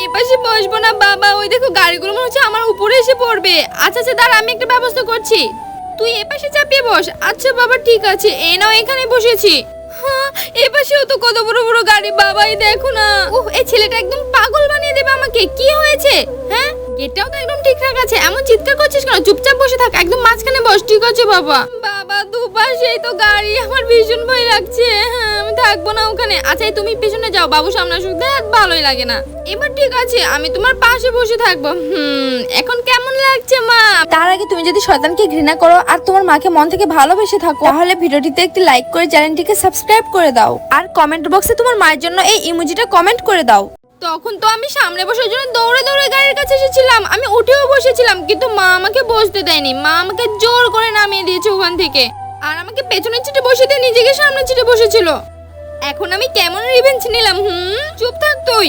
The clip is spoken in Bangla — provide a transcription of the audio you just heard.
এপাশে বসবো না বাবা, ওই দেখো গাড়িগুলো মনে হচ্ছে আমার উপরে এসে পড়বে। আচ্ছা আচ্ছা দাঁড়া, আমি একটা ব্যবস্থা করছি, তুই এপাশে চাপিয়ে বস। আচ্ছা বাবা ঠিক আছে, এই নাও এখানে বসেছি। হ্যাঁ, এপাশেও তো কত বড় বড় গাড়ি বাবাই, দেখো না। এই ছেলেটা একদম পাগল বানিয়ে দেবে আমাকে। কি হয়েছে? হ্যাঁ, গেটটাও তো একদম ঠিকঠাক আছে, এমন চিৎকার করছিস কেন? চুপচাপ বসে থাক, একদম মাঝখানে বস। ঠিক আছে বাবা। বাবা দুপাশেই তো গাড়ি, আমার ভীষণ ভয় লাগছে। হ্যাঁ, আমি থাকবো না ওখানে। আচ্ছা এই তুমি পেছনে যাও, বাবু সামনে আসুক, দেখ ভালোই লাগে না। এবার ঠিক আছে, আমি তোমার পাশে বসে থাকবো। এখন কেমন লাগছে মা? তার আগে তুমি যদি শয়তানকে ঘৃণা করো আর তোমার মাকে মন থেকে ভালোবেসে থাকো, তাহলে ভিডিওটিতে একটি লাইক করে চ্যানেলটিকে সাবস্ক্রাইব করে দাও আর কমেন্ট বক্সে তোমার মায়ের জন্য এই ইমোজিটা কমেন্ট করে দাও। তখন তো আমি সামনে বসার জন্য দৌড়ে দৌড়ে গাড়ির কাছে এসেছিলাম, আমি উঠেও বসেছিলাম, কিন্তু মা আমাকে বসতে দেয়নি। মা আমাকে জোর করে নামিয়ে দিয়েছে ওখান থেকে, আর আমাকে পেছনের সিটে বসে দিয়ে নিজেকে সামনের সিটে বসেছিল। এখন আমি কেমন রিভেঞ্জ নিলাম? চুপ থাক তুই।